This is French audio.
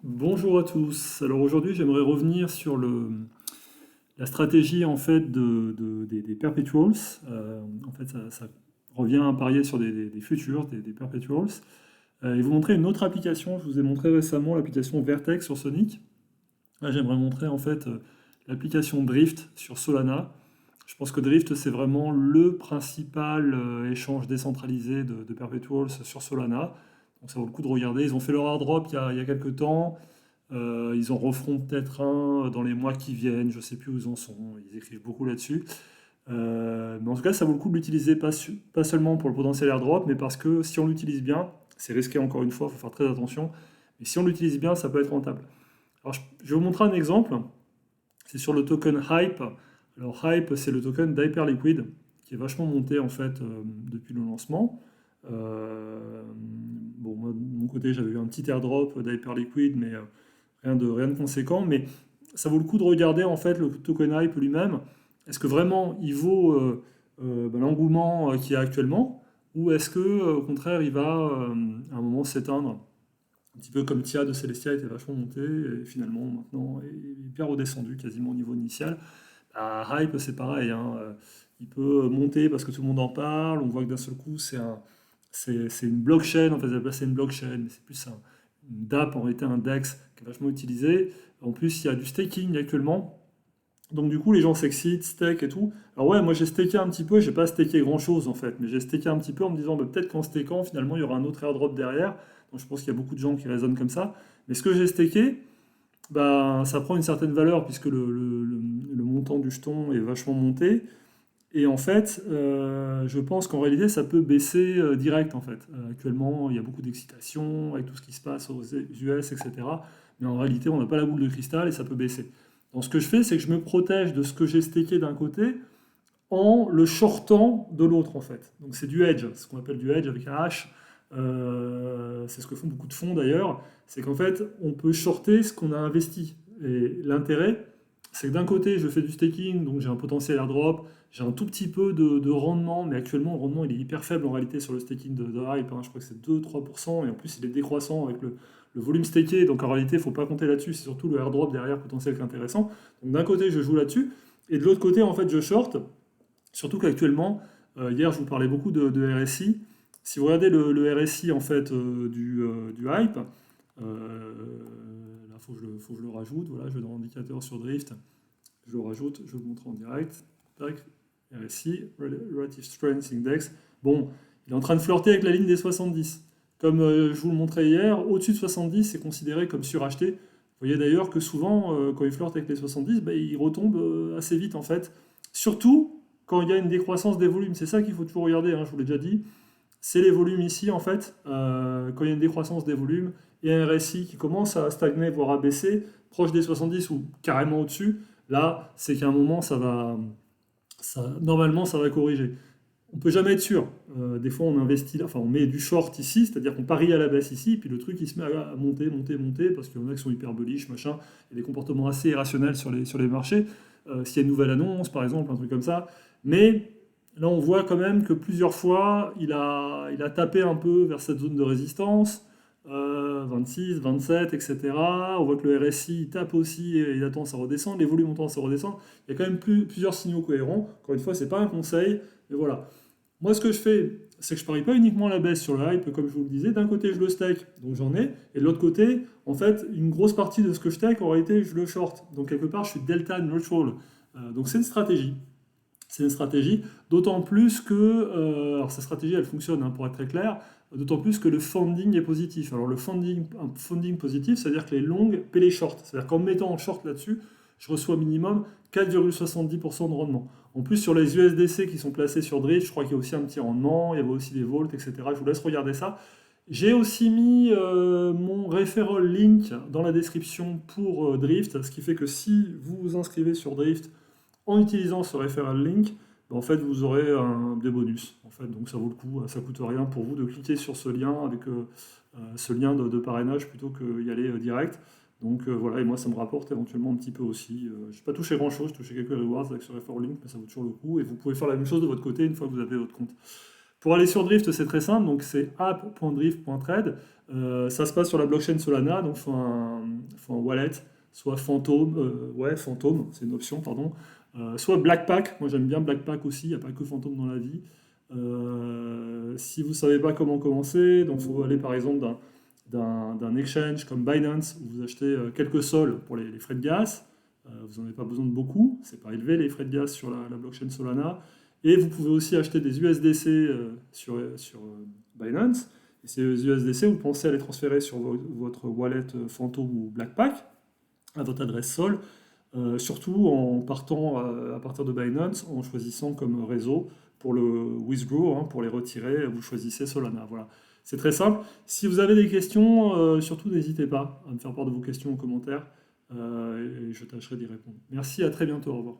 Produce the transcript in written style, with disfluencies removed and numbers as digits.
Bonjour à tous. Alors aujourd'hui, j'aimerais revenir sur la stratégie en fait des perpetuals. En fait, ça revient à parier sur des futurs, des perpetuals. Et vous montrer une autre application. Je vous ai montré récemment l'application Vertex sur Sonic. Là, j'aimerais montrer en fait l'application Drift sur Solana. Je pense que Drift, c'est vraiment le principal échange décentralisé de perpetuals sur Solana. Donc ça vaut le coup de regarder. Ils ont fait leur airdrop il y a quelques temps. Ils en referont peut-être un dans les mois qui viennent, je ne sais plus où ils en sont, ils écrivent beaucoup là-dessus. Mais en tout cas, ça vaut le coup de l'utiliser pas seulement pour le potentiel airdrop, mais parce que si on l'utilise bien, c'est risqué encore une fois, il faut faire très attention, mais si on l'utilise bien, ça peut être rentable. Alors, je vais vous montrer un exemple, c'est sur le token Hype. Alors Hype, c'est le token d'Hyperliquid, qui est vachement monté en fait depuis le lancement. Bon, moi, de mon côté, j'avais eu un petit airdrop d'Hyperliquid, mais rien de conséquent, mais ça vaut le coup de regarder en fait le token hype lui-même. Est-ce que vraiment il vaut l'engouement qu'il y a actuellement, ou est-ce que au contraire il va à un moment s'éteindre, un petit peu comme Tia de Celestia était vachement monté et finalement maintenant est bien redescendu quasiment au niveau initial. Bah, hype c'est pareil, hein, il peut monter parce que tout le monde en parle, on voit que d'un seul coup c'est une blockchain, en fait, c'est une blockchain, mais c'est plus une DApp, en réalité un DEX qui est vachement utilisé. En plus, il y a du staking actuellement. Donc du coup, les gens s'excitent, stake et tout. Alors ouais, moi j'ai staké un petit peu, j'ai pas staké grand-chose en fait, mais j'ai staké un petit peu en me disant bah, peut-être qu'en stakant, finalement, il y aura un autre airdrop derrière. Donc je pense qu'il y a beaucoup de gens qui raisonnent comme ça. Mais ce que j'ai staké, bah, ça prend une certaine valeur puisque le montant du jeton est vachement monté. Et en fait, je pense qu'en réalité, ça peut baisser direct en fait. Actuellement, il y a beaucoup d'excitation avec tout ce qui se passe aux US, etc. Mais en réalité, on n'a pas la boule de cristal et ça peut baisser. Donc ce que je fais, c'est que je me protège de ce que j'ai staké d'un côté en le shortant de l'autre en fait. Donc c'est du hedge, ce qu'on appelle du hedge avec un H. C'est ce que font beaucoup de fonds d'ailleurs. C'est qu'en fait, on peut shorter ce qu'on a investi. Et l'intérêt, c'est que d'un côté, je fais du staking, donc j'ai un potentiel airdrop, j'ai un tout petit peu de rendement, mais actuellement, le rendement il est hyper faible en réalité sur le staking de Hype. Hein. Je crois que c'est 2-3%, et en plus, il est décroissant avec le volume staké, donc en réalité, il ne faut pas compter là-dessus, c'est surtout le airdrop derrière potentiel qui est intéressant. Donc d'un côté, je joue là-dessus, et de l'autre côté, en fait, je short, surtout qu'actuellement, hier, je vous parlais beaucoup de RSI. Si vous regardez le RSI en fait du Hype, là, faut que je le rajoute. Voilà, je vais dans l'indicateur sur Drift, je le rajoute, je vous montre en direct. Tac, RSI, Relative Strength Index. Bon, il est en train de flirter avec la ligne des 70. Comme je vous le montrais hier, au-dessus de 70, c'est considéré comme suracheté. Vous voyez d'ailleurs que souvent, quand il flirte avec les 70, bah, il retombe assez vite en fait. Surtout quand il y a une décroissance des volumes. C'est ça qu'il faut toujours regarder, hein, je vous l'ai déjà dit. C'est les volumes ici en fait. Quand il y a une décroissance des volumes et un RSI qui commence à stagner, voire à baisser, proche des 70 ou carrément au-dessus, là, c'est qu'à un moment, normalement, ça va corriger. On peut jamais être sûr. Des fois, on investit, enfin, on met du short ici, c'est-à-dire qu'on parie à la baisse ici, puis le truc, il se met à monter, monter, monter, parce qu'il y en a qui sont hyper bullish, machin. Il y a des comportements assez irrationnels sur les marchés. S'il y a une nouvelle annonce, par exemple, un truc comme ça. Mais là, on voit quand même que plusieurs fois, il a tapé un peu vers cette zone de résistance. 26, 27, etc. On voit que le RSI il tape aussi et il attend à redescendre, les volumes ont tendance à redescendre. Il y a quand même plusieurs signaux cohérents. Encore une fois, c'est pas un conseil, mais voilà. Moi, ce que je fais, c'est que je parie pas uniquement à la baisse sur le hype, comme je vous le disais. D'un côté, je le stake, donc j'en ai, et de l'autre côté, en fait, une grosse partie de ce que je stake, en réalité, je le short. Donc quelque part, je suis delta neutral. Donc c'est une stratégie. C'est une stratégie, d'autant plus que, alors sa stratégie elle fonctionne hein, pour être très clair, d'autant plus que le funding est positif. Alors un funding positif, c'est-à-dire que les longues paient les shorts. C'est-à-dire qu'en me mettant en short là-dessus, je reçois minimum 4,70% de rendement. En plus, sur les USDC qui sont placés sur Drift, je crois qu'il y a aussi un petit rendement, il y avait aussi des volts, etc. Je vous laisse regarder ça. J'ai aussi mis mon referral link dans la description pour Drift, ce qui fait que si vous vous inscrivez sur Drift, en utilisant ce referral link, en fait, vous aurez des bonus. En fait, donc ça vaut le coup, ça coûte rien pour vous de cliquer sur ce lien avec ce lien de parrainage plutôt qu'y aller direct. Donc voilà, et moi ça me rapporte éventuellement un petit peu aussi. Je n'ai pas touché grand-chose, j'ai touché quelques rewards avec ce referral link, mais ça vaut toujours le coup. Et vous pouvez faire la même chose de votre côté une fois que vous avez votre compte. Pour aller sur Drift, c'est très simple, donc c'est app.drift.trade. Ça se passe sur la blockchain Solana, donc faut un wallet, soit Phantom, ouais, Phantom, c'est une option, pardon, soit Blackpack, moi j'aime bien Blackpack aussi, il n'y a pas que Phantom dans la vie. Si vous ne savez pas comment commencer, donc il faut aller par exemple d'un exchange comme Binance, où vous achetez quelques sols pour les frais de gaz. Vous n'en avez pas besoin de beaucoup, c'est pas élevé les frais de gaz sur la blockchain Solana. Et vous pouvez aussi acheter des USDC sur Binance. Et ces USDC, vous pensez à les transférer sur votre wallet Phantom ou Blackpack à votre adresse Sol, surtout en partant à partir de Binance, en choisissant comme réseau pour le withdraw, hein, pour les retirer, vous choisissez Solana. Voilà. C'est très simple. Si vous avez des questions, surtout n'hésitez pas à me faire part de vos questions en commentaire et je tâcherai d'y répondre. Merci, à très bientôt, au revoir.